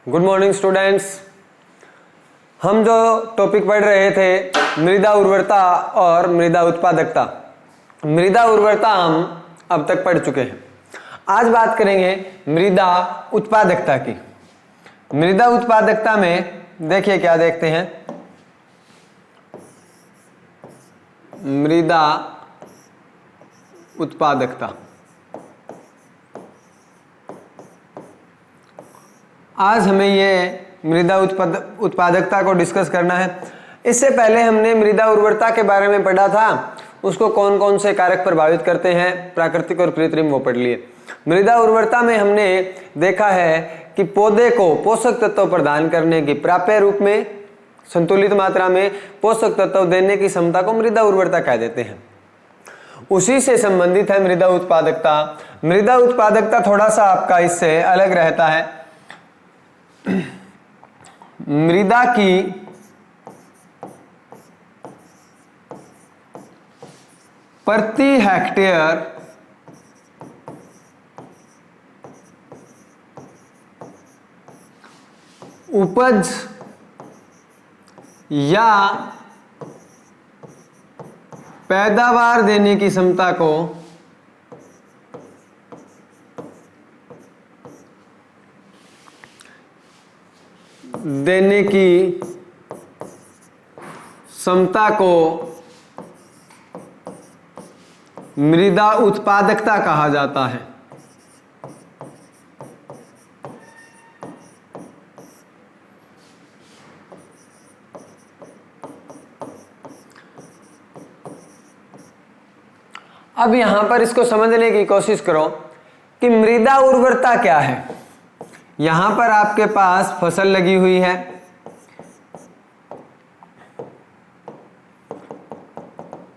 Good morning students. हम जो topic पढ़ रहे थे मृदा उर्वरता और मृदा उत्पादकता, मृदा उर्वरता हम अब तक पढ़ चुके हैं। आज बात करेंगे मृदा उत्पादकता की। मृदा उत्पादकता में देखिए क्या देखते हैं, मृदा उत्पादकता। आज हमें ये मृदा उत्पादकता को डिस्कस करना है। इससे पहले हमने मृदा उर्वरता के बारे में पढ़ा था, उसको कौन कौन से कारक प्रभावित करते हैं, प्राकृतिक और कृत्रिम, वो पढ़ लिए। मृदा उर्वरता में हमने देखा है कि पौधे को पोषक तत्व प्रदान करने की प्राप्य रूप में संतुलित मात्रा में पोषक तत्व देने की क्षमता को मृदा उर्वरता कह देते हैं। उसी से संबंधित है मृदा उत्पादकता। मृदा उत्पादकता थोड़ा सा आपका इससे अलग रहता है। मृदा की प्रति हेक्टेयर उपज या पैदावार देने की क्षमता को मृदा उत्पादकता कहा जाता है। अब यहां पर इसको समझने की कोशिश करो कि मृदा उर्वरता क्या है। यहां पर आपके पास फसल लगी हुई है,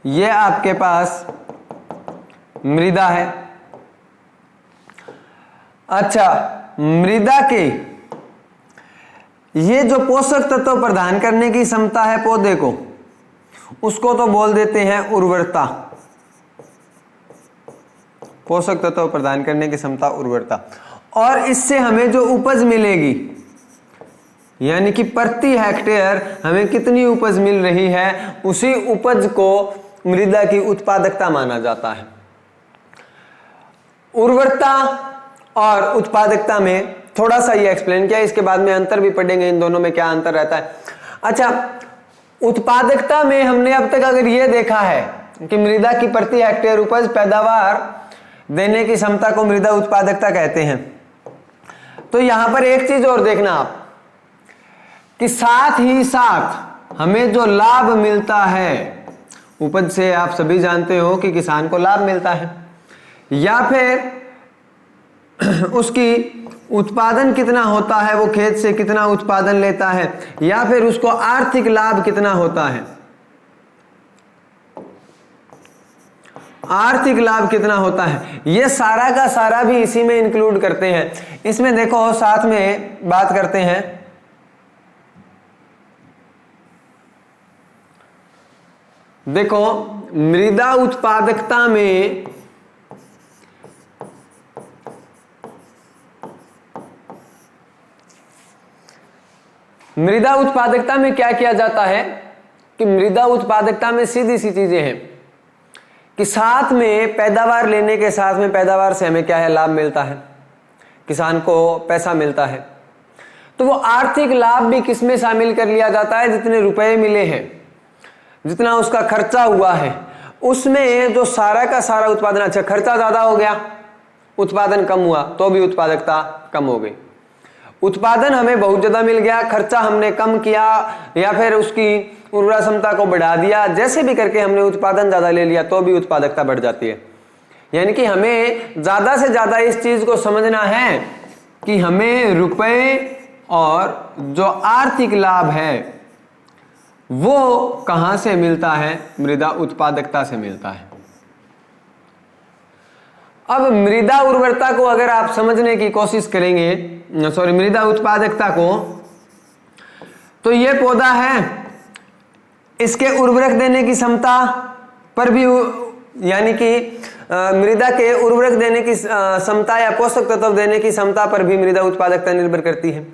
यह आपके पास मृदा है। अच्छा, मृदा के ये जो पोषक तत्व प्रदान करने की क्षमता है पौधे को, उसको तो बोल देते हैं उर्वरता। पोषक तत्व प्रदान करने की क्षमता उर्वरता। और इससे हमें जो उपज मिलेगी, यानी कि प्रति हेक्टेयर हमें कितनी उपज मिल रही है, उसी उपज को मृदा की उत्पादकता माना जाता है। उर्वरता और उत्पादकता में थोड़ा सा ये एक्सप्लेन किया, इसके बाद में अंतर भी पढ़ेंगे इन दोनों में क्या अंतर रहता है। अच्छा, उत्पादकता में हमने अब तक अगर ये देखा है कि मृदा की प्रति हेक्टेयर उपज पैदावार देने की क्षमता को मृदा उत्पादकता कहते हैं, तो यहां पर एक चीज और देखना आप कि साथ ही साथ हमें जो लाभ मिलता है उपज से, आप सभी जानते हो कि किसान को लाभ मिलता है, या फिर उसकी उत्पादन कितना होता है, वो खेत से कितना उत्पादन लेता है, या फिर उसको आर्थिक लाभ कितना होता है, आर्थिक लाभ कितना होता है, ये सारा का सारा भी इसी में इंक्लूड करते हैं। इसमें देखो साथ में बात करते हैं, देखो मृदा उत्पादकता में क्या किया जाता है कि मृदा उत्पादकता में सीधी सी चीजें हैं कि साथ में पैदावार लेने के साथ में पैदावार से हमें क्या है, लाभ मिलता है, किसान को पैसा मिलता है। तो वो आर्थिक लाभ भी किसमें शामिल कर लिया जाता है, जितने रुपए मिले हैं, जितना उसका खर्चा हुआ है, उसमें जो सारा का सारा उत्पादन, अच्छा खर्चा ज्यादा हो गया, उत्पादन कम हुआ तो भी उत्पादकता कम हो गई। उत्पादन हमें बहुत ज्यादा मिल गया, खर्चा हमने कम किया या फिर उसकी उर्वरा क्षमता को बढ़ा दिया, जैसे भी करके हमने उत्पादन ज्यादा ले लिया तो भी उत्पादकता बढ़ जाती है। यानी कि हमें ज्यादा से ज्यादा इस चीज को समझना है कि हमें रुपए और जो आर्थिक लाभ है वो कहां से मिलता है, मृदा उत्पादकता से मिलता है। अब मृदा उर्वरता को अगर आप समझने की कोशिश करेंगे, मृदा उत्पादकता को, तो ये पौधा है, इसके उर्वरक देने की क्षमता पर भी, यानी कि मृदा के उर्वरक देने की क्षमता या पोषक तत्व देने की क्षमता पर भी मृदा उत्पादकता निर्भर करती है।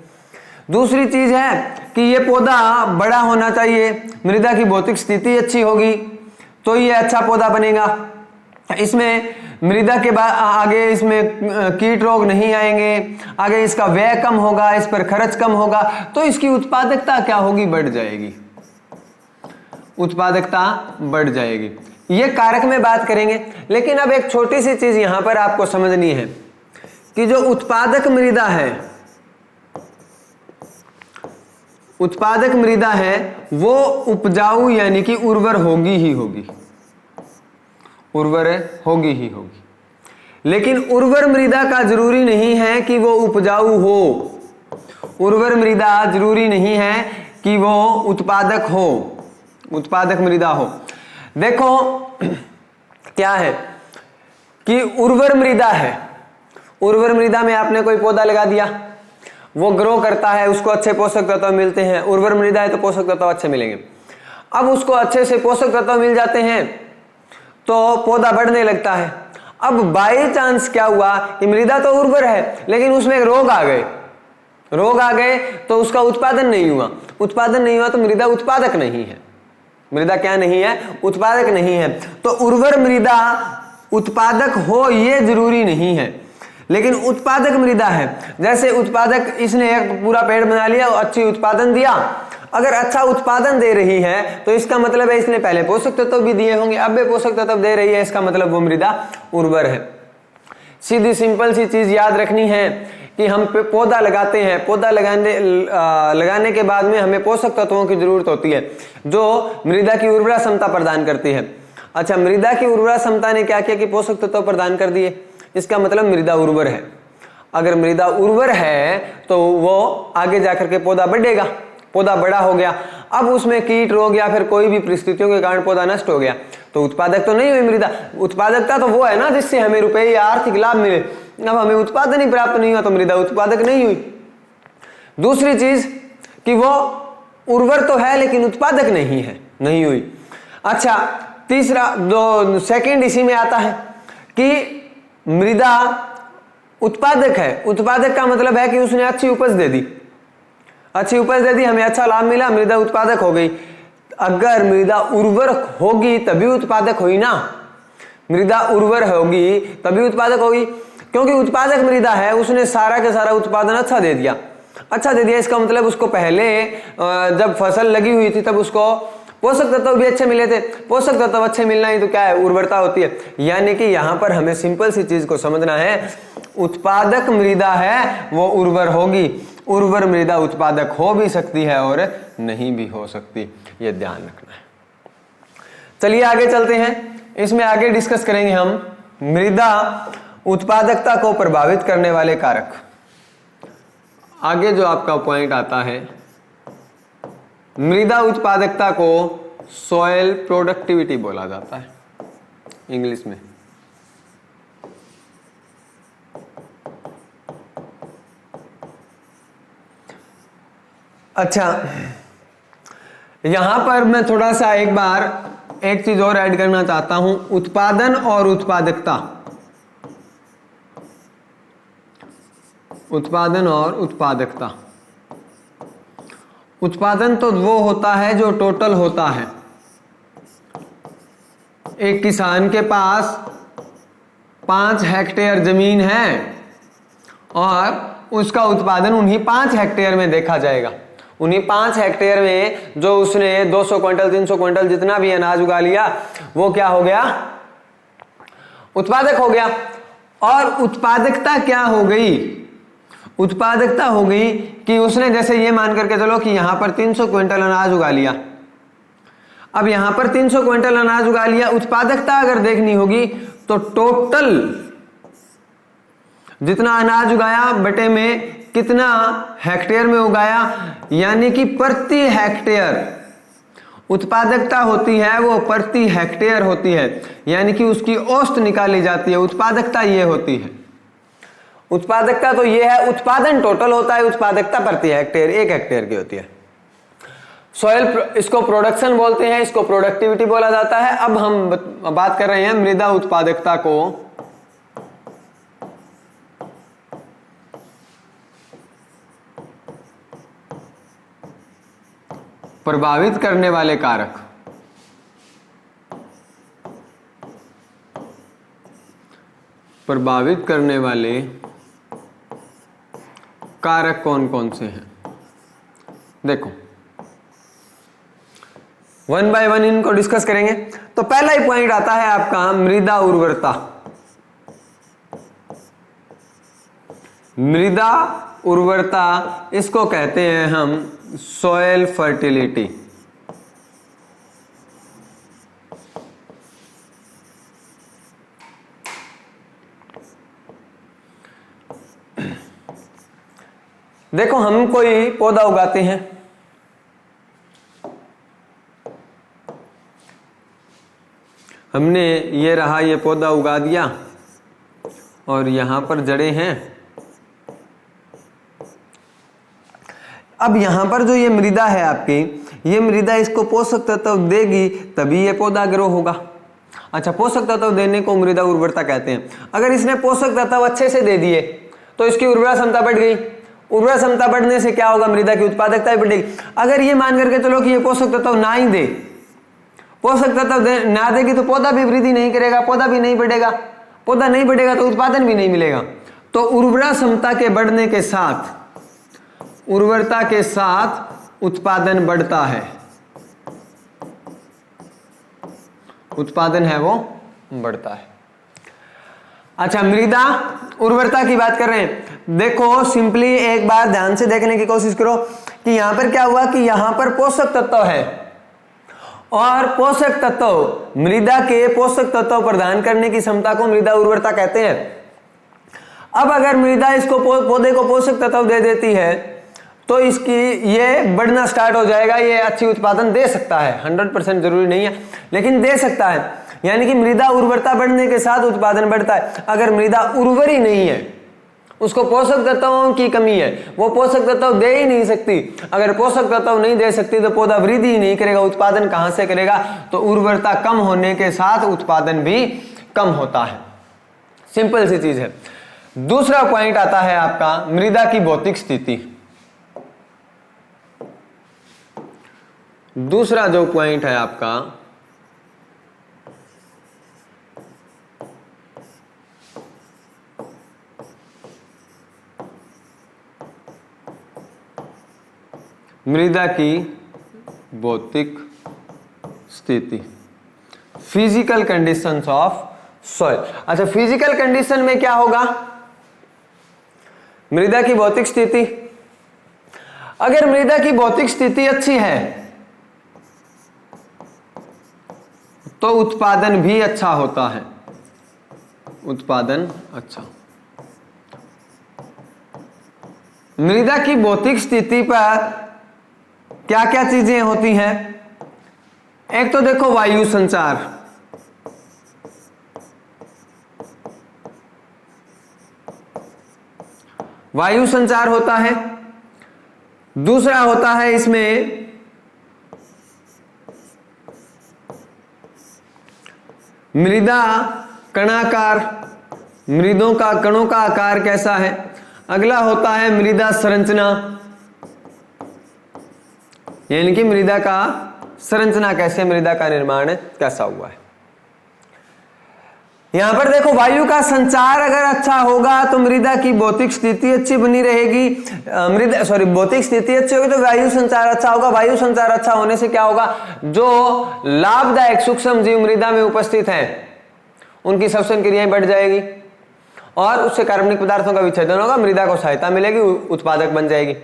दूसरी चीज है कि ये पौधा बड़ा होना चाहिए, मृदा की भौतिक स्थिति अच्छी होगी तो ये अच्छा पौधा बनेगा। इसमें मृदा के बाद आगे इसमें कीट रोग नहीं आएंगे, आगे इसका व्यय कम होगा, इस पर खर्च कम होगा, तो इसकी उत्पादकता क्या होगी, बढ़ जाएगी, उत्पादकता बढ़ जाएगी। ये कारक में बात करेंगे। लेकिन अब एक छोटी सी चीज यहां पर आपको समझनी है कि जो उत्पादक मृदा है, उत्पादक मृदा है वो उपजाऊ यानी कि उर्वर होगी ही होगी, उर्वर होगी ही होगी। लेकिन उर्वर मृदा का जरूरी नहीं है कि वो उपजाऊ हो, उर्वर मृदा जरूरी नहीं है कि वो उत्पादक हो, उत्पादक मृदा हो। देखो क्या है कि उर्वर मृदा है, उर्वर मृदा में आपने कोई पौधा लगा दिया, वो ग्रो करता है, उसको अच्छे पोषक तत्व मिलते हैं, उर्वर मृदा है तो पोषक तत्व अच्छे मिलेंगे। अब उसको अच्छे से पोषक तत्व मिल जाते हैं तो पौधा बढ़ने लगता है। अब बाई चांस क्या हुआ कि मृदा तो उर्वर है लेकिन उसमें रोग आ गए, रोग आ गए तो उसका उत्पादन नहीं हुआ, उत्पादन नहीं हुआ तो मृदा उत्पादक नहीं है, मृदा क्या नहीं है, उत्पादक नहीं है। तो उर्वर मृदा उत्पादक हो ये जरूरी नहीं है, लेकिन उत्पादक मृदा है। जैसे उत्पादक, इसने एक पूरा पेड़ बना लिया और अच्छी उत्पादन दिया, अगर अच्छा उत्पादन दे रही है तो इसका मतलब है इसने पहले पोषक तत्व भी दिए होंगे, अब भी पोषक तत्व दे रही है, इसका मतलब वो मृदा उर्वर है। सीधी सिंपल सी चीज याद रखनी है कि हम पौधा लगाते हैं, पौधा लगाने के बाद में हमें पोषक तत्वों की जरूरत होती है जो मृदा की उर्वरा क्षमता प्रदान करती है। अच्छा, मृदा की उर्वरा क्षमता ने क्या किया कि पोषक तत्व प्रदान कर दिए, इसका मतलब मृदा उर्वर है। अगर मृदा उर्वर है तो वो आगे जाकर के पौधा बढ़ेगा, पौधा बड़ा हो गया, अब उसमें कीट रोग या फिर कोई भी परिस्थितियों के कारण पौधा नष्ट हो गया तो उत्पादक तो नहीं हुई मृदा। उत्पादकता तो वो है ना जिससे हमें रुपए या आर्थिक लाभ मिले, अब हमें उत्पादन ही प्राप्त नहीं हुआ तो मृदा उत्पादक नहीं हुई। दूसरी चीज कि वो उर्वर तो है लेकिन उत्पादक नहीं है, नहीं हुई। अच्छा, तीसरा जो सेकंड इसी में आता है कि मृदा उत्पादक है, उत्पादक का मतलब है कि उसने अच्छी उपज दे दी, अच्छी उपज दे दी, हमें अच्छा लाभ मिला, मृदा उत्पादक हो गई। अगर मृदा उर्वर होगी तभी उत्पादक हुई ना, मृदा उर्वर होगी तभी उत्पादक होगी, क्योंकि उत्पादक मृदा है, उसने सारा का सारा उत्पादन अच्छा दे दिया, अच्छा दे दिया। इसका मतलब उसको पहले जब फसल लगी हुई थी तब उसको पोषक तत्व भी अच्छे मिले थे, पोषक तत्व अच्छे मिलना ही तो क्या है, उर्वरता होती है। यानी कि यहां पर हमें सिंपल सी चीज को समझना है, उत्पादक मृदा है वो उर्वर होगी, उर्वर मृदा उत्पादक हो भी सकती है और नहीं भी हो सकती, ये ध्यान रखना है। चलिए आगे चलते हैं, इसमें आगे डिस्कस करेंगे हम मृदा उत्पादकता को प्रभावित करने वाले कारक। आगे जो आपका पॉइंट आता है, मृदा उत्पादकता को सॉइल प्रोडक्टिविटी बोला जाता है इंग्लिश में। अच्छा, यहां पर मैं थोड़ा सा एक बार एक चीज और ऐड करना चाहता हूं, उत्पादन और उत्पादकता। उत्पादन और उत्पादकता, उत्पादन तो वो होता है जो टोटल होता है। एक किसान के पास 5 हेक्टेयर जमीन है और उसका उत्पादन उन्हीं 5 हेक्टेयर में देखा जाएगा। उन्हीं 5 हेक्टेयर में जो उसने 200 क्विंटल 300 क्विंटल जितना भी अनाज उगा लिया वो क्या हो गया, उत्पादक हो गया। और उत्पादकता क्या हो गई, उत्पादकता हो गई कि उसने जैसे ये मान करके चलो कि यहां पर 300 क्विंटल अनाज उगा लिया, अब यहां पर 300 क्विंटल अनाज उगा लिया, उत्पादकता अगर देखनी होगी तो टोटल जितना अनाज उगाया बटे में कितना हेक्टेयर में उगाया, यानी कि प्रति हेक्टेयर उत्पादकता होती है वो प्रति हेक्टेयर होती है, यानी कि उसकी औसत निकाली जाती है, उत्पादकता ये होती है। उत्पादकता तो ये है, उत्पादन टोटल होता है, उत्पादकता प्रति हेक्टेयर 1 हेक्टेयर की होती है। सॉइल, इसको प्रोडक्शन बोलते हैं, इसको प्रोडक्टिविटी बोला जाता है। अब हम बात कर रहे हैं मृदा उत्पादकता को प्रभावित करने वाले कारक, प्रभावित करने वाले कारक कौन कौन से हैं? देखो वन बाय वन इनको डिस्कस करेंगे। तो पहला ही पॉइंट आता है आपका मृदा उर्वरता। मृदा उर्वरता इसको कहते हैं हम सॉइल फर्टिलिटी। देखो हम कोई पौधा उगाते हैं, हमने ये रहा ये पौधा उगा दिया और यहां पर जड़ें हैं। अब यहां पर जो ये मृदा है आपकी, ये मृदा इसको पोषक तत्व देगी तभी ये पौधा ग्रो होगा। अच्छा, पोषक तत्व देने को मृदा उर्वरता कहते हैं। अगर इसने पोषक तत्व अच्छे से दे दिए तो इसकी उर्वरा क्षमता बढ़ गई। उर्वरा क्षमता बढ़ने से क्या होगा? मृदा की उत्पादकता भी बढ़ेगी। अगर ये मान करके चलो कि ये पोषक तत्व ना ही दे, पोषक तत्व ना देगी तो पौधा भी वृद्धि नहीं करेगा, पौधा भी नहीं बढ़ेगा, पौधा नहीं बढ़ेगा तो उत्पादन भी नहीं मिलेगा। तो उर्वरा क्षमता के बढ़ने के साथ, उर्वरता के साथ उत्पादन बढ़ता है, उत्पादन है वो बढ़ता है। अच्छा, मृदा उर्वरता की बात कर रहे हैं। देखो सिंपली एक बार ध्यान से देखने की कोशिश करो कि यहां पर क्या हुआ कि यहां पर पोषक तत्व है और पोषक तत्व, मृदा के पोषक तत्व प्रदान करने की क्षमता को मृदा उर्वरता कहते हैं। अब अगर मृदा इसको पौधे को पोषक तत्व दे देती है तो इसकी ये बढ़ना स्टार्ट हो जाएगा, ये अच्छी उत्पादन दे सकता है। 100% जरूरी नहीं है लेकिन दे सकता है। यानी कि मृदा उर्वरता बढ़ने के साथ उत्पादन बढ़ता है। अगर मृदा उर्वरी नहीं है, उसको पोषक तत्वों की कमी है, वो पोषक तत्व दे ही नहीं सकती, अगर पोषक तत्व नहीं दे सकती तो पौधा वृद्धि ही नहीं करेगा, उत्पादन कहां से करेगा? तो उर्वरता कम होने के साथ उत्पादन भी कम होता है। सिंपल सी चीज है। दूसरा पॉइंट आता है आपका मृदा की भौतिक स्थिति। दूसरा जो पॉइंट है आपका मृदा की भौतिक स्थिति, फिजिकल कंडीशंस ऑफ सॉइल। अच्छा, फिजिकल कंडीशन में क्या होगा? मृदा की भौतिक स्थिति, अगर मृदा की भौतिक स्थिति अच्छी है तो उत्पादन भी अच्छा होता है, उत्पादन अच्छा। मृदा की भौतिक स्थिति पर क्या क्या चीजें होती हैं? एक तो देखो वायु संचार, वायु संचार होता है। दूसरा होता है इसमें मृदा कणाकार, मृदों का कणों का आकार कैसा है। अगला होता है मृदा संरचना, यानी कि मृदा का संरचना कैसे, मृदा का निर्माण कैसा हुआ है। यहां पर देखो वायु का संचार अगर अच्छा होगा तो मृदा की भौतिक स्थिति अच्छी बनी रहेगी। भौतिक स्थिति अच्छी होगी तो वायु संचार अच्छा होगा। वायु संचार अच्छा होने से क्या होगा? जो लाभदायक सूक्ष्म जीव मृदा में उपस्थित हैं उनकी श्वसन क्रियाएं बढ़ जाएगी और उससे कार्बनिक पदार्थों का विच्छेदन होगा, मृदा को सहायता मिलेगी, उत्पादक बन जाएगी।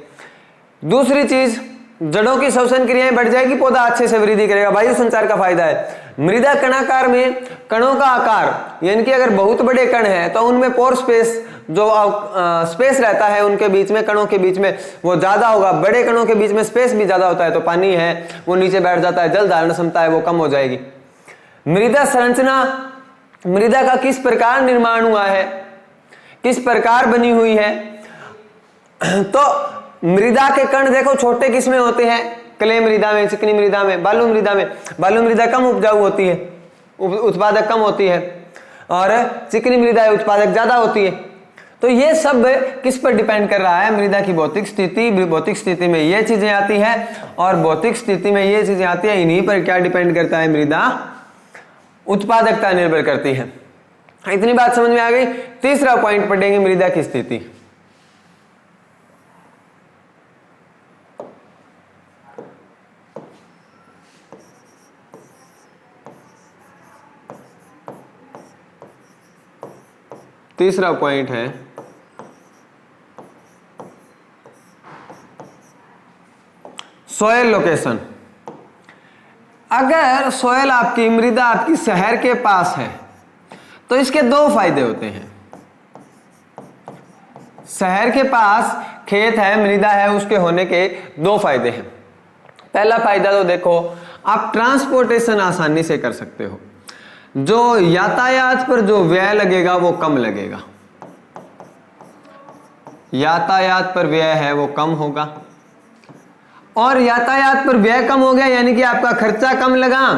दूसरी चीज, जड़ों की श्वसन क्रियाएं बढ़ जाएगी, पौधा अच्छे से वृद्धि करेगा। वायु संचार का फायदा है। मृदा कणाकार में कणों का आकार, यानी कि अगर बहुत बड़े कण हैं तो उनमें पोर स्पेस, जो स्पेस रहता है उनके बीच में, कणों के बीच में, वो ज्यादा होगा। बड़े कणों के बीच में स्पेस भी ज्यादा होता है तो पानी है वो नीचे बैठ जाता है, जल धारण क्षमता है वो कम हो जाएगी। मृदा संरचना, मृदा का किस प्रकार निर्माण हुआ है, किस प्रकार बनी हुई है। तो मृदा के कण देखो छोटे किसमें होते हैं? क्ले मृदा में, चिकनी मृदा में, बालू मृदा में। बालू मृदा कम उपजाऊ होती है, उत्पादक कम होती है, और चिकनी मृदा उत्पादक ज्यादा होती है। तो ये सब किस पर डिपेंड कर रहा है? मृदा की भौतिक स्थिति। भौतिक स्थिति में ये चीजें आती है और भौतिक स्थिति में ये चीजें आती है। इन्हीं पर क्या डिपेंड करता है? मृदा उत्पादकता निर्भर करती है। इतनी बात समझ में आ गई। तीसरा पॉइंट पढ़ेंगे, मृदा की स्थिति। तीसरा पॉइंट है सॉयल लोकेशन। अगर सॉयल आपकी, मृदा आपकी शहर के पास है तो इसके दो फायदे होते हैं। शहर के पास खेत है, मृदा है, उसके होने के दो फायदे हैं। पहला फायदा तो देखो, आप ट्रांसपोर्टेशन आसानी से कर सकते हो। जो यातायात पर जो व्यय लगेगा वो कम लगेगा। यातायात पर व्यय है वो कम होगा, और यातायात पर व्यय कम हो गया यानी कि आपका खर्चा कम लगा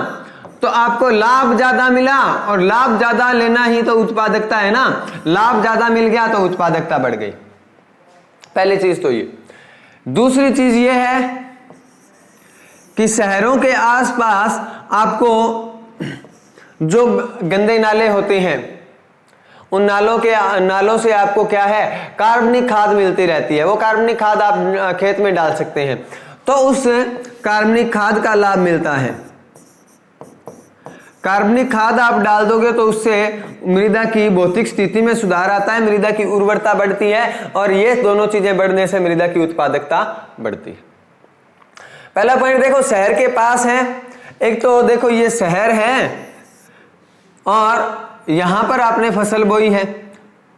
तो आपको लाभ ज्यादा मिला, और लाभ ज्यादा लेना ही तो उत्पादकता है ना। लाभ ज्यादा मिल गया तो उत्पादकता बढ़ गई। पहली चीज तो ये। दूसरी चीज ये है कि शहरों के आसपास आपको जो गंदे नाले होते हैं, उन नालों से आपको क्या है? कार्बनिक खाद मिलती रहती है। वो कार्बनिक खाद आप खेत में डाल सकते हैं, तो उस कार्बनिक खाद का लाभ मिलता है। कार्बनिक खाद आप डाल दोगे तो उससे मृदा की भौतिक स्थिति में सुधार आता है, मृदा की उर्वरता बढ़ती है, और ये दोनों चीजें बढ़ने से मृदा की उत्पादकता बढ़ती है। पहला पॉइंट देखो, शहर के पास है। एक तो देखो ये शहर है और यहां पर आपने फसल बोई है,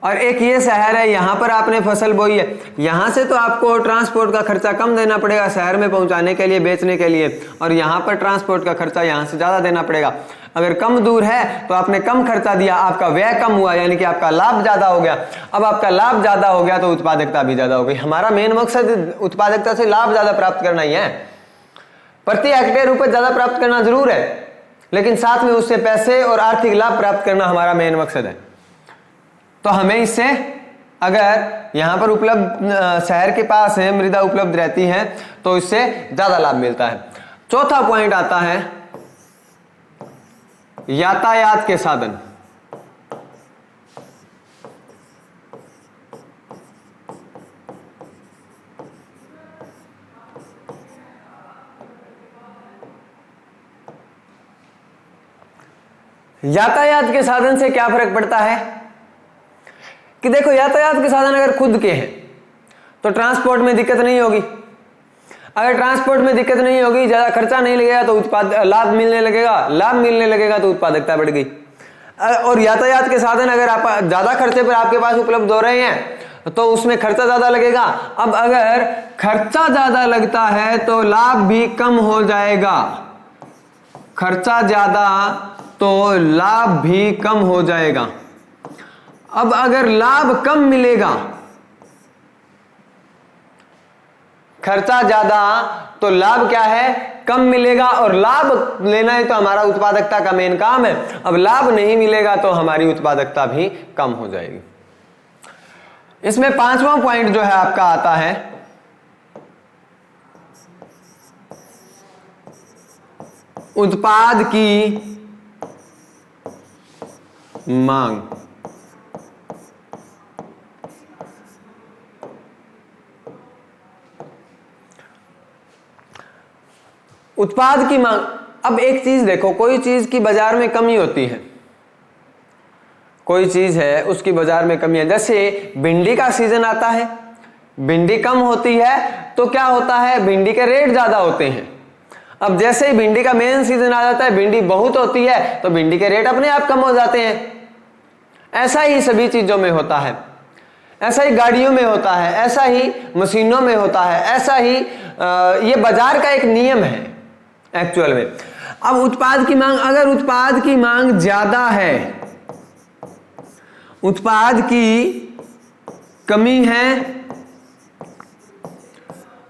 और एक ये शहर है, यहां पर आपने फसल बोई है। यहां से तो आपको ट्रांसपोर्ट का खर्चा कम देना पड़ेगा शहर में पहुंचाने के लिए, बेचने के लिए, और यहां पर ट्रांसपोर्ट का खर्चा यहां से ज्यादा देना पड़ेगा। अगर कम दूर है तो आपने कम खर्चा दिया, आपका व्यय कम हुआ, यानी कि आपका लाभ ज्यादा हो गया। अब आपका लाभ ज्यादा हो गया तो उत्पादकता भी ज्यादा हो गई। हमारा मेन मकसद उत्पादकता से लाभ ज्यादा प्राप्त करना ही है। प्रति हेक्टेयर उपज ज्यादा प्राप्त करना जरूर है, लेकिन साथ में उससे पैसे और आर्थिक लाभ प्राप्त करना हमारा मेन मकसद है। तो हमें इससे, अगर यहां पर उपलब्ध शहर के पास है, मृदा उपलब्ध रहती है, तो इससे ज्यादा लाभ मिलता है। चौथा पॉइंट आता है यातायात के साधन। यातायात के साधन से क्या फर्क पड़ता है कि देखो, यातायात के साधन अगर खुद के हैं तो ट्रांसपोर्ट में दिक्कत नहीं होगी। अगर ट्रांसपोर्ट में दिक्कत नहीं होगी, ज्यादा खर्चा नहीं लगेगा तो लाभ मिलने लगेगा तो उत्पादकता बढ़ गई। और यातायात के साधन अगर आप ज्यादा खर्चे पर आपके पास उपलब्ध हो रहे हैं तो उसमें खर्चा ज्यादा लगेगा। अब अगर खर्चा ज्यादा लगता है तो लाभ भी कम हो जाएगा। खर्चा ज्यादा तो लाभ भी कम हो जाएगा। अब अगर लाभ कम मिलेगा, खर्चा ज्यादा तो लाभ क्या है? कम मिलेगा, और लाभ लेना है तो हमारा उत्पादकता का मेन काम है। अब लाभ नहीं मिलेगा तो हमारी उत्पादकता भी कम हो जाएगी। इसमें पांचवा पॉइंट जो है आपका आता है उत्पाद की मांग। उत्पाद की मांग। अब एक चीज देखो, कोई चीज की बाजार में कमी होती है, कोई चीज है उसकी बाजार में कमी है। जैसे भिंडी का सीजन आता है, भिंडी कम होती है तो क्या होता है? भिंडी के रेट ज्यादा होते हैं। अब जैसे ही भिंडी का मेन सीजन आ जाता है, भिंडी बहुत होती है तो भिंडी के रेट अपने आप कम हो जाते हैं। ऐसा ही सभी चीजों में होता है, ऐसा ही गाड़ियों में होता है, ऐसा ही मशीनों में होता है, ऐसा ही ये बाजार का एक नियम है एक्चुअल में। अब उत्पाद की मांग, अगर उत्पाद की मांग ज्यादा है, उत्पाद की कमी है,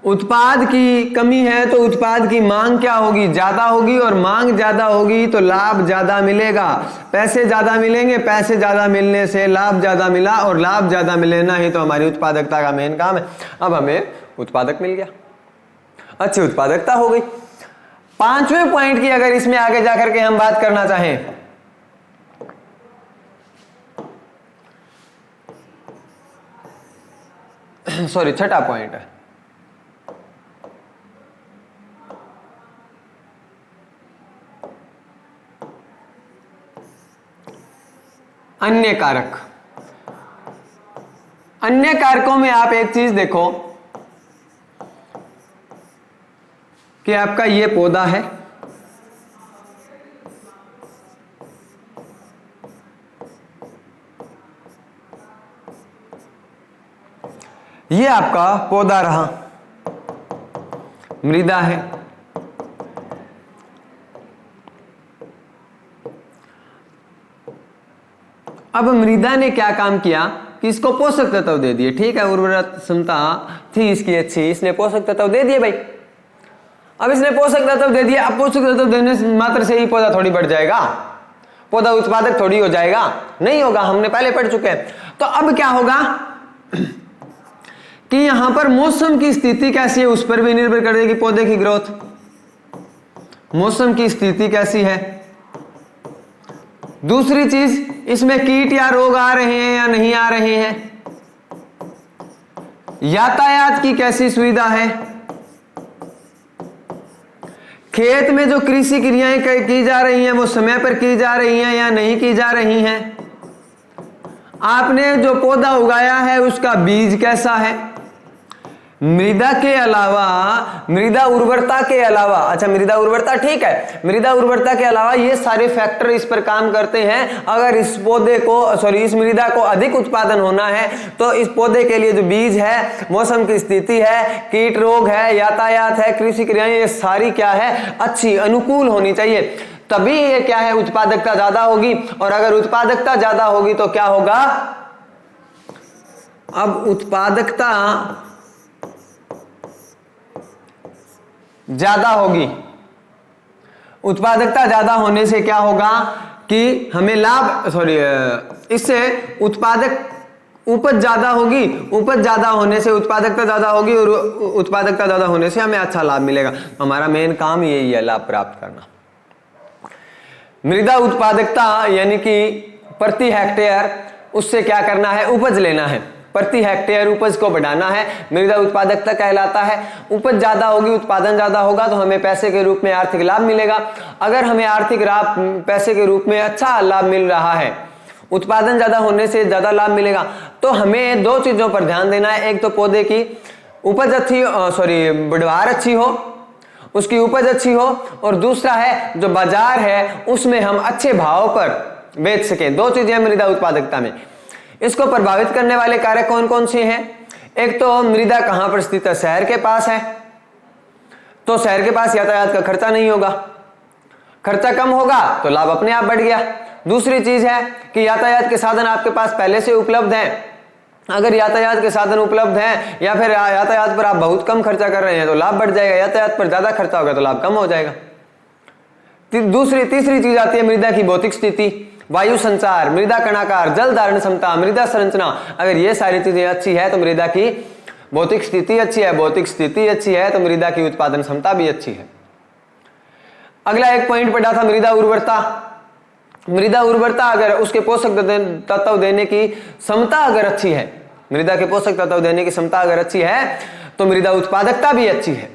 उत्पाद की कमी है तो उत्पाद की मांग क्या होगी, ज्यादा होगी, और मांग ज्यादा होगी तो लाभ ज्यादा मिलेगा। पैसे ज्यादा मिलेंगे, पैसे ज्यादा मिलने से लाभ ज्यादा मिला, और लाभ ज्यादा मिलना ही तो हमारी उत्पादकता का मेन काम है। अब हमें उत्पादक मिल गया, अच्छी उत्पादकता हो गई। पांचवें पॉइंट की अगर इसमें आगे जाकर के हम बात करना चाहें, सॉरी छठा पॉइंट है, अन्य कारक। अन्य कारकों में आप एक चीज देखो कि आपका ये पौधा है, ये आपका पौधा रहा, मृदा है। अब मृदा ने क्या काम किया कि इसको पोषक तत्व दे दिए, ठीक है, उर्वरता क्षमता थी इसकी अच्छी, इसने पोषक तत्व दे दिए भाई। अब इसने पोषक तत्व दे दिया, अब पोषक तत्व देने मात्र से ही पौधा थोड़ी बढ़ जाएगा, पौधा उत्पादक थोड़ी हो जाएगा, नहीं होगा, हमने पहले पढ़ चुके हैं। तो अब क्या होगा कि यहां पर मौसम की स्थिति कैसी है उस पर भी निर्भर करेगी पौधे की ग्रोथ। मौसम की स्थिति कैसी है, दूसरी चीज इसमें कीट या रोग आ रहे हैं या नहीं आ रहे हैं, यातायात की कैसी सुविधा है, खेत में जो कृषि क्रियाएं की जा रही हैं वो समय पर की जा रही हैं या नहीं की जा रही हैं, आपने जो पौधा उगाया है उसका बीज कैसा है, मृदा के अलावा, मृदा उर्वरता के अलावा, अच्छा मृदा उर्वरता ठीक है, मृदा उर्वरता के अलावा ये सारे फैक्टर इस पर काम करते हैं। अगर इस पौधे को सॉरी इस मृदा को अधिक उत्पादन होना है तो इस पौधे के लिए जो बीज है, मौसम की स्थिति है, कीट रोग है, यातायात है, कृषि क्रियाएं, ये सारी क्या है, अच्छी अनुकूल होनी चाहिए, तभी ये क्या है, उत्पादकता ज्यादा होगी। और अगर उत्पादकता ज्यादा होगी तो क्या होगा, अब उत्पादकता ज्यादा होगी, उत्पादकता ज्यादा होने से क्या होगा कि हमें लाभ इससे उत्पादक उपज ज्यादा होगी, उपज ज्यादा होने से उत्पादकता ज्यादा होगी, और उत्पादकता ज्यादा होने से हमें अच्छा लाभ मिलेगा। हमारा मेन काम यही है, लाभ प्राप्त करना। मृदा उत्पादकता यानी कि प्रति हेक्टेयर उससे क्या करना है, उपज लेना है, प्रति हेक्टेयर उपज को बढ़ाना है, मृदा उत्पादकता कहलाता है। उपज ज्यादा होगी, उत्पादन ज्यादा होगा तो हमें पैसे के रूप में आर्थिक लाभ मिलेगा। अगर हमें आर्थिक लाभ पैसे के रूप में अच्छा लाभ मिल रहा है, उत्पादन ज्यादा होने से ज्यादा लाभ मिलेगा, तो हमें दो चीजों पर ध्यान देना है। एक तो पौधे की उपज अच्छी बढ़वार अच्छी हो, उसकी उपज अच्छी हो, और दूसरा है जो बाजार है उसमें हम अच्छे भाव पर बेच सकें। दो चीजें मृदा उत्पादकता में। इसको प्रभावित करने वाले कारक कौन कौन से हैं, एक तो मृदा कहां पर स्थित है, शहर के पास है तो शहर के पास यातायात का खर्चा नहीं होगा, खर्चा कम होगा तो लाभ अपने आप बढ़ गया। दूसरी चीज है कि यातायात के साधन आपके पास पहले से उपलब्ध हैं, अगर यातायात के साधन उपलब्ध हैं या फिर यातायात पर आप बहुत कम खर्चा कर रहे हैं तो लाभ बढ़ जाएगा, यातायात पर ज्यादा खर्चा होगा तो लाभ कम हो जाएगा। तीसरी चीज आती है मृदा की भौतिक स्थिति, वायु संचार, मृदा कणाकार, जल धारण क्षमता, मृदा संरचना। अगर ये सारी चीजें अच्छी है तो मृदा की भौतिक स्थिति अच्छी है, भौतिक स्थिति अच्छी है तो मृदा की उत्पादन क्षमता भी अच्छी है। अगला एक पॉइंट पढ़ा था मृदा उर्वरता। मृदा उर्वरता अगर उसके पोषक तत्व देने की क्षमता अगर अच्छी है, मृदा के पोषक तत्व देने की क्षमता अगर अच्छी है तो मृदा उत्पादकता भी अच्छी है।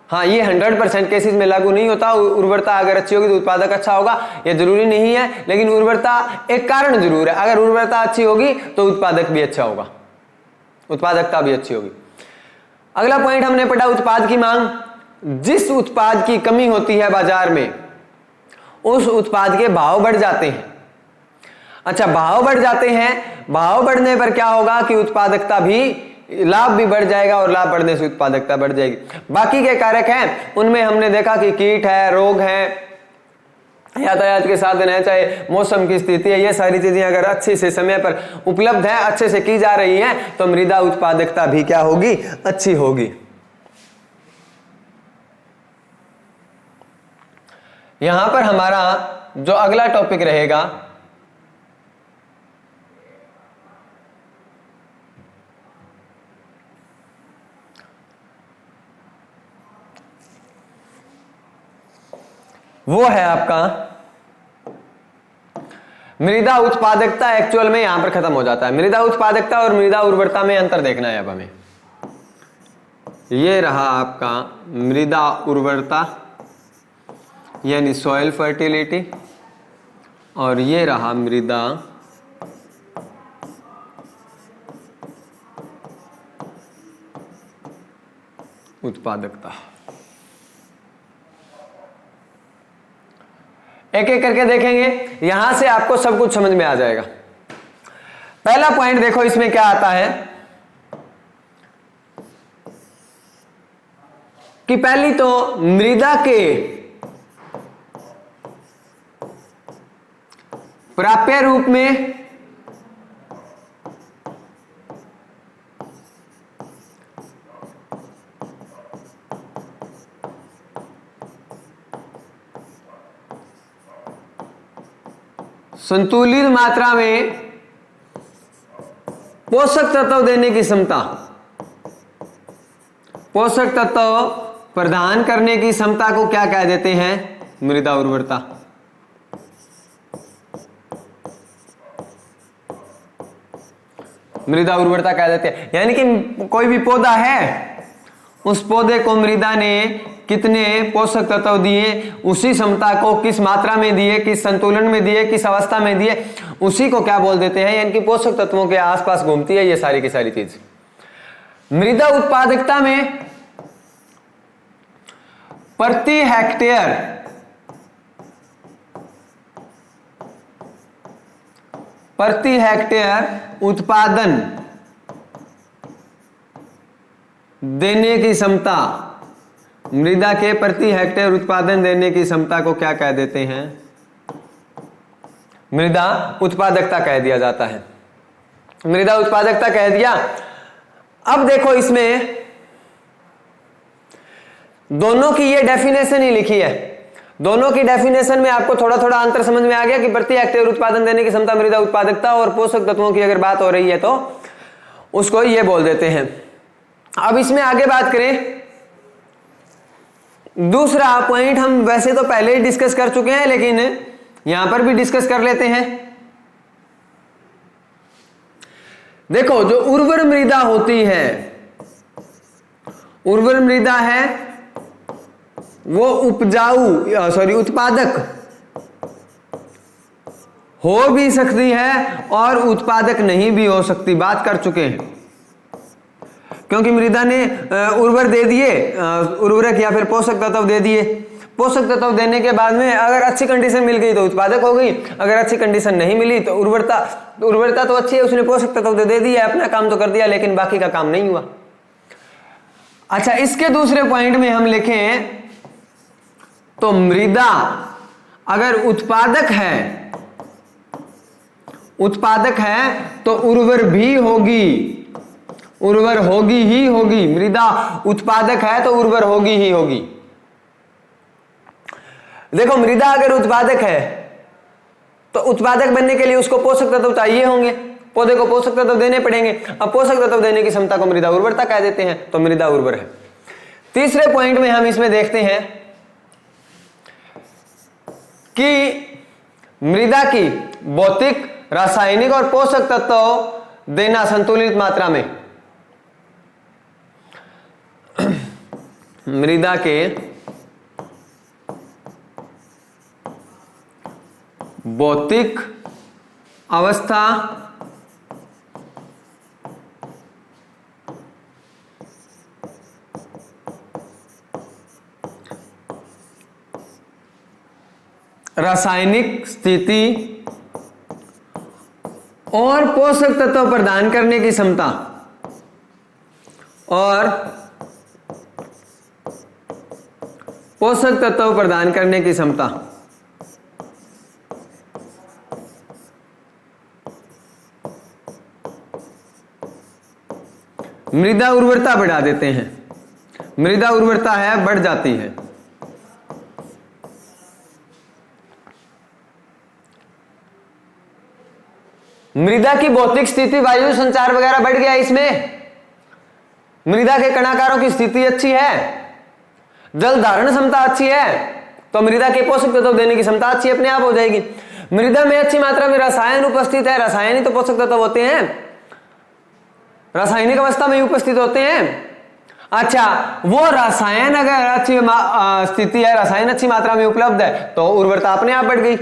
हाँ, ये 100% केसेस में लागू नहीं होता। उर्वरता अगर अच्छी होगी तो उत्पादक अच्छा होगा, ये जरूरी नहीं है, लेकिन उर्वरता एक कारण जरूर है। अगर उर्वरता अच्छी होगी तो उत्पादक भी अच्छा होगा, उत्पादकता भी अच्छी होगी। अगला पॉइंट हमने पढ़ा उत्पाद की मांग। जिस उत्पाद की कमी होती है बाजार में उस उत्पाद के भाव बढ़ जाते हैं। अच्छा, भाव बढ़ जाते हैं, भाव बढ़ने पर क्या होगा कि उत्पादकता भी, लाभ भी बढ़ जाएगा, और लाभ बढ़ने से उत्पादकता बढ़ जाएगी। बाकी के कारक हैं उनमें हमने देखा कि कीट है, रोग है, यातायात के साधन है, चाहे मौसम की स्थिति है, ये सारी चीजें अगर अच्छे से समय पर उपलब्ध है, अच्छे से की जा रही है, तो मृदा उत्पादकता भी क्या होगी, अच्छी होगी। यहां पर हमारा जो अगला टॉपिक रहेगा वो है आपका मृदा उत्पादकता। एक्चुअल में यहां पर खत्म हो जाता है। मृदा उत्पादकता और मृदा उर्वरता में अंतर देखना है अब हमें। ये रहा आपका मृदा उर्वरता यानी सॉइल फर्टिलिटी, और ये रहा मृदा उत्पादकता। एक एक करके देखेंगे, यहां से आपको सब कुछ समझ में आ जाएगा। पहला पॉइंट देखो, इसमें क्या आता है कि पहली तो मृदा के प्राप्य रूप में संतुलित मात्रा में पोषक तत्व देने की क्षमता, पोषक तत्व प्रदान करने की क्षमता को क्या कह देते हैं, मृदा उर्वरता। मृदा उर्वरता कह देते हैं। यानी कि कोई भी पौधा है, उस पौधे को मृदा ने कितने पोषक तत्व दिए, उसी क्षमता को किस मात्रा में दिए, किस संतुलन में दिए, किस अवस्था में दिए, उसी को क्या बोल देते हैं, यानी कि पोषक तत्वों के आसपास घूमती है ये सारी की सारी चीज। मृदा उत्पादकता में प्रति हेक्टेयर उत्पादन देने की क्षमता, मृदा के प्रति हेक्टेयर उत्पादन देने की क्षमता को क्या कह देते हैं, मृदा उत्पादकता कह दिया जाता है। मृदा उत्पादकता कह दिया। अब देखो, इसमें दोनों की ये डेफिनेशन ही लिखी है। दोनों की डेफिनेशन में आपको थोड़ा थोड़ा अंतर समझ में आ गया कि प्रति हेक्टेयर उत्पादन देने की क्षमता मृदा उत्पादकता, और पोषक तत्वों की अगर बात हो रही है तो उसको ये बोल देते हैं। अब इसमें आगे बात करें, दूसरा पॉइंट हम वैसे तो पहले ही डिस्कस कर चुके हैं, लेकिन यहां पर भी डिस्कस कर लेते हैं। देखो, जो उर्वर मृदा होती है, उर्वर मृदा है वो उत्पादक हो भी सकती है और उत्पादक नहीं भी हो सकती। बात कर चुके हैं, क्योंकि मृदा ने उर्वर दे दिए, उर्वरक या फिर पोषक तत्व दे दिए। पोषक तत्व देने के बाद में अगर अच्छी कंडीशन मिल गई तो उत्पादक हो गई, अगर अच्छी कंडीशन नहीं मिली तो उर्वरता तो अच्छी है, उसने पोषक तत्व दे दिया, अपना काम तो कर दिया, लेकिन बाकी का काम नहीं हुआ। अच्छा, इसके दूसरे पॉइंट में हम लिखें तो मृदा अगर उत्पादक है तो उर्वर भी होगी, उर्वर होगी ही होगी। मृदा उत्पादक है तो उर्वर होगी ही होगी। देखो, मृदा अगर उत्पादक है तो उत्पादक बनने के लिए उसको पोषक तत्व चाहिए होंगे, पौधे को पोषक तत्व देने पड़ेंगे। अब पोषक तत्व देने की क्षमता को मृदा उर्वरता कह देते हैं, तो मृदा उर्वर है। तीसरे पॉइंट में हम इसमें देखते हैं कि मृदा की भौतिक, रासायनिक और पोषक तत्व देना संतुलित मात्रा में। मृदा के भौतिक अवस्था, रासायनिक स्थिति और पोषक तत्व प्रदान करने की क्षमता, और पोषक तत्व प्रदान करने की क्षमता मृदा उर्वरता बढ़ा देते हैं, मृदा उर्वरता है बढ़ जाती है। मृदा की भौतिक स्थिति, वायु संचार वगैरह बढ़ गया इसमें, मृदा के कणाकारों की स्थिति अच्छी है, जल धारण क्षमता अच्छी है, तो मृदा के पोषक तत्व देने की क्षमता अच्छी अपने आप हो जाएगी। मृदा में अच्छी मात्रा में रसायन उपस्थित है, रसायन ही तो पोषक तत्व होते हैं, रासायनिक अवस्था में उपस्थित होते हैं। अच्छा, वो रसायन अगर अच्छी स्थिति है, रसायन अच्छी मात्रा में उपलब्ध है, तो उर्वरता अपने आप बढ़ गई।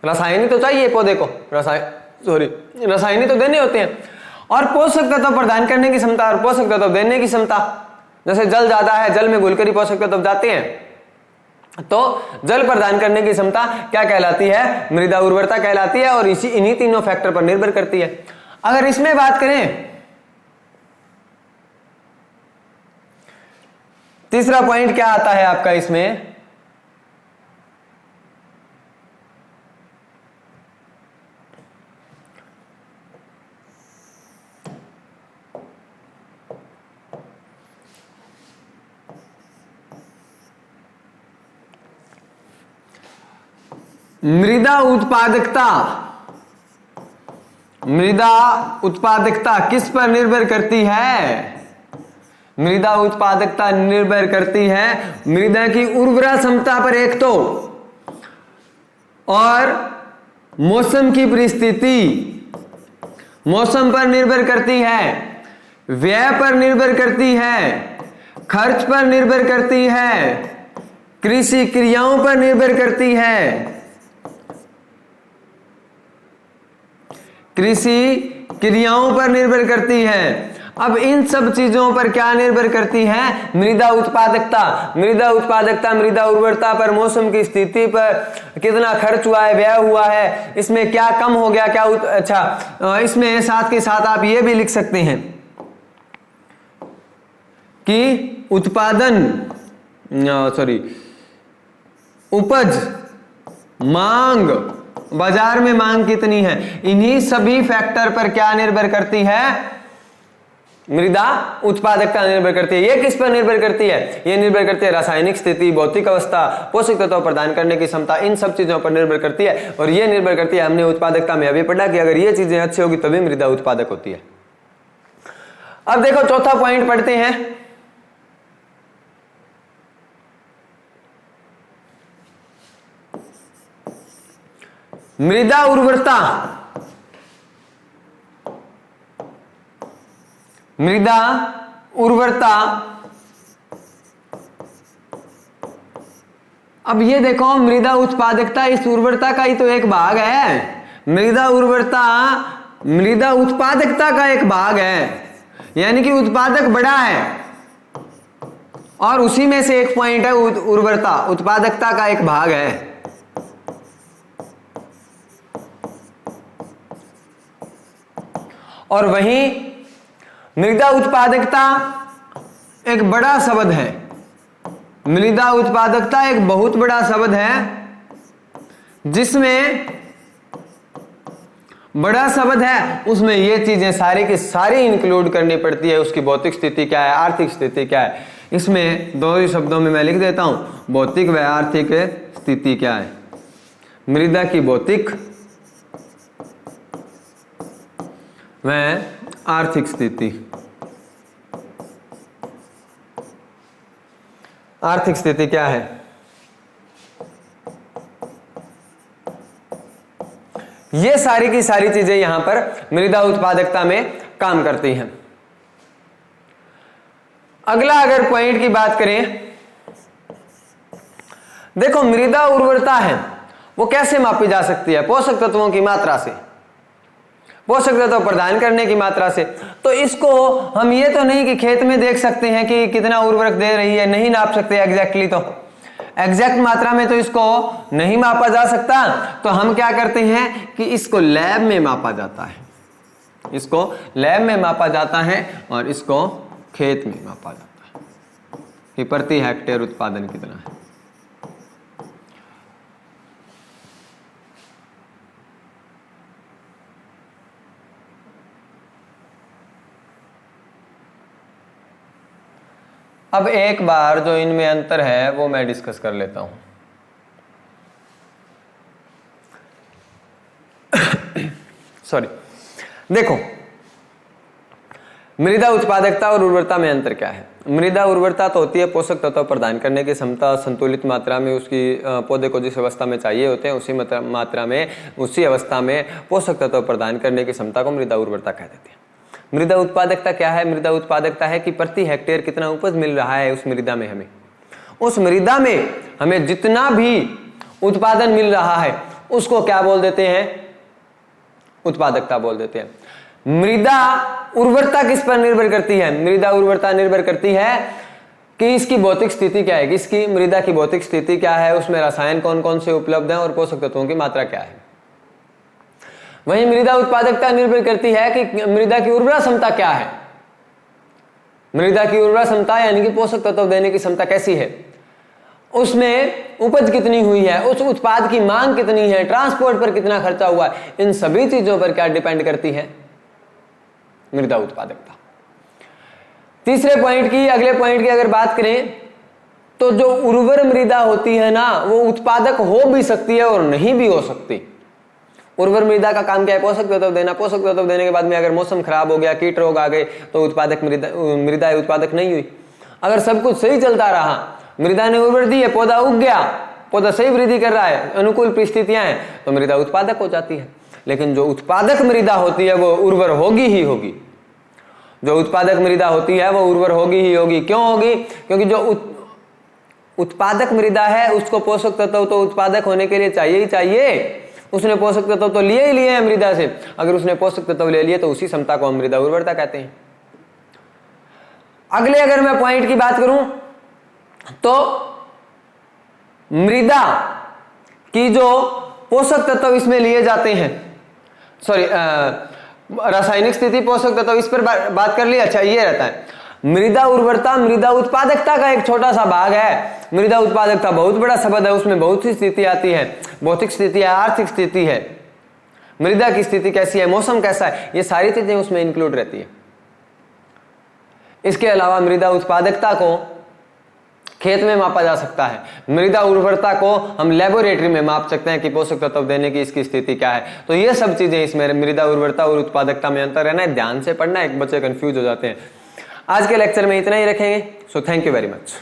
रसायन ही तो चाहिए पौधे को, रसायन ही तो देने होते हैं। और पोषक तत्व प्रदान करने की क्षमता और पोषक तत्व देने की क्षमता, जैसे जल ज्यादा है, जल में घुलकर ही पोषक तत्व जाते हैं, तो जल प्रदान करने की क्षमता क्या कहलाती है? मृदा उर्वरता कहलाती है, और इन्हीं तीनों फैक्टर पर निर्भर करती है। अगर इसमें बात करें, तीसरा पॉइंट क्या आता है आपका इसमें? मृदा उत्पादकता। मृदा उत्पादकता किस पर निर्भर करती है? मृदा उत्पादकता निर्भर करती है मृदा की उर्वरा क्षमता पर एक तो, और मौसम की परिस्थिति, मौसम पर निर्भर करती है, व्यय पर निर्भर करती है, खर्च पर निर्भर करती है, कृषि क्रियाओं पर निर्भर करती है, कृषि क्रियाओं पर निर्भर करती है। अब इन सब चीजों पर क्या निर्भर करती है? मृदा उत्पादकता। मृदा उत्पादकता मृदा उर्वरता पर, मौसम की स्थिति पर, कितना खर्च हुआ है, व्यय हुआ है, इसमें क्या कम हो गया, क्या अच्छा, इसमें साथ के साथ आप ये भी लिख सकते हैं कि उत्पादन, उपज, मांग, बाजार में मांग कितनी है, इन्हीं सभी फैक्टर पर क्या निर्भर करती है? मृदा उत्पादकता निर्भर करती है। ये किस पर निर्भर करती है? ये निर्भर करती है रासायनिक स्थिति, भौतिक अवस्था, पोषक तत्व प्रदान करने की क्षमता, इन सब चीजों पर निर्भर करती है। और ये निर्भर करती है, हमने उत्पादकता में अभी पढ़ा कि अगर ये चीजें अच्छी होगी तभी मृदा उत्पादक होती है। अब देखो चौथा पॉइंट पढ़ते हैं। मृदा उर्वरता। मृदा उर्वरता, अब ये देखो, मृदा उत्पादकता इस उर्वरता का ही तो एक भाग है। मृदा उर्वरता मृदा उत्पादकता का एक भाग है, यानी कि उत्पादक बड़ा है, और उसी में से एक पॉइंट है उर्वरता, उत्पादकता का एक भाग है। और वहीं मृदा उत्पादकता एक बड़ा शब्द है, मृदा उत्पादकता एक बहुत बड़ा शब्द है, जिसमें बड़ा शब्द है, उसमें ये चीजें सारी की सारी इंक्लूड करनी पड़ती है। उसकी भौतिक स्थिति क्या है, आर्थिक स्थिति क्या है, इसमें दो ही शब्दों में मैं लिख देता हूं, भौतिक व आर्थिक स्थिति क्या है। मृदा की भौतिक व आर्थिक स्थिति। आर्थिक स्थिति क्या है? ये सारी की सारी चीजें यहां पर मृदा उत्पादकता में काम करती हैं। अगला अगर पॉइंट की बात करें, देखो मृदा उर्वरता है वो कैसे मापी जा सकती है? पोषक तत्वों की मात्रा से, पोषक तत्व प्रदान करने की मात्रा से। तो इसको हम ये तो नहीं कि खेत में देख सकते हैं कि कितना उर्वरक दे रही है, नहीं नाप सकते एग्जैक्टली, तो एग्जैक्ट मात्रा में तो इसको नहीं मापा जा सकता। तो हम क्या करते हैं कि इसको लैब में मापा जाता है, इसको लैब में मापा जाता है, और इसको खेत में मापा जाता है कि प्रति हेक्टेयर उत्पादन कितना है। अब एक बार जो इनमें अंतर है वो मैं डिस्कस कर लेता हूं। सॉरी, देखो मृदा उत्पादकता और उर्वरता में अंतर क्या है। मृदा उर्वरता तो होती है पोषक तत्व प्रदान करने की क्षमता, संतुलित मात्रा में उसकी पौधे को जिस अवस्था में चाहिए होते हैं उसी मात्रा में उसी अवस्था में पोषक तत्व प्रदान करने की क्षमता को मृदा उर्वरता कह देते हैं। मृदा उत्पादकता क्या है? मृदा उत्पादकता है कि प्रति हेक्टेयर कितना उपज मिल रहा है उस मृदा में हमें, उस मृदा में हमें जितना भी उत्पादन मिल रहा है उसको क्या बोल देते हैं? उत्पादकता बोल देते हैं। मृदा उर्वरता किस पर निर्भर करती है? मृदा उर्वरता निर्भर करती है कि इसकी भौतिक स्थिति क्या है, इसकी मृदा की भौतिक स्थिति क्या है, उसमें रसायन कौन कौन से उपलब्ध हैं और पोषक तत्वों की मात्रा क्या है। वहीं मृदा उत्पादकता निर्भर करती है कि मृदा की उर्वरा क्षमता क्या है। मृदा की उर्वरा क्षमता यानी कि पोषक तत्व देने की क्षमता कैसी है, उसमें उपज कितनी हुई है, उस उत्पाद की मांग कितनी है, ट्रांसपोर्ट पर कितना खर्चा हुआ है, इन सभी चीजों पर क्या डिपेंड करती है? मृदा उत्पादकता। तीसरे पॉइंट की, अगले पॉइंट की अगर बात करें तो जो उर्वर मृदा होती है ना वो उत्पादक हो भी सकती है और नहीं भी हो सकती। उर्वर मृदा का काम क्या है? पोषक तत्व देना। पोषक तत्व देने के बाद में अगर मौसम खराब हो गया, कीट रोग आ गए तो उत्पादक मृदा उत्पादक नहीं हुई। अगर सब कुछ सही चलता रहा, मृदा ने उर्वर दी है, पौधा उग गया, पौधा सही वृद्धि कर रहा है, अनुकूल परिस्थितियां हैं, तो मृदा उत्पादक हो जाती है। लेकिन जो उत्पादक मृदा होती है वो उर्वर होगी ही होगी। जो उत्पादक मृदा होती है वो उर्वर होगी ही होगी। क्यों होगी? क्योंकि जो उत्पादक मृदा है उसको पोषक तत्व तो उत्पादक होने के लिए चाहिए ही चाहिए। उसने पोषक तत्व तो लिए ही लिए हैं मृदा से। अगर उसने पोषक तत्व ले लिए तो उसी क्षमता को हम मृदा उर्वरता कहते हैं। अगले अगर मैं पॉइंट की बात करूं तो मृदा की जो पोषक तत्व इसमें लिए जाते हैं, सॉरी रासायनिक स्थिति, पोषक तत्व, इस पर बात कर ली। अच्छा, ये रहता है मृदा उर्वरता मृदा उत्पादकता का एक छोटा सा भाग है। मृदा उत्पादकता बहुत बड़ा शब्द है, उसमें बहुत सी स्थिति आती है। भौतिक स्थिति है, आर्थिक स्थिति है, मृदा की स्थिति कैसी है, मौसम कैसा है, ये सारी चीजें उसमें इंक्लूड रहती है। इसके अलावा मृदा उत्पादकता को खेत में मापा जा सकता है। मृदा उर्वरता को हम लेबोरेटरी में माप सकते हैं कि पोषक तत्व देने की इसकी स्थिति क्या है। तो ये सब चीजें इसमें मृदा उर्वरता और उत्पादकता में अंतर है ना, ध्यान से पढ़ना, एक बच्चे कंफ्यूज हो जाते हैं। आज के लेक्चर में इतना ही रखेंगे। So thank you very much.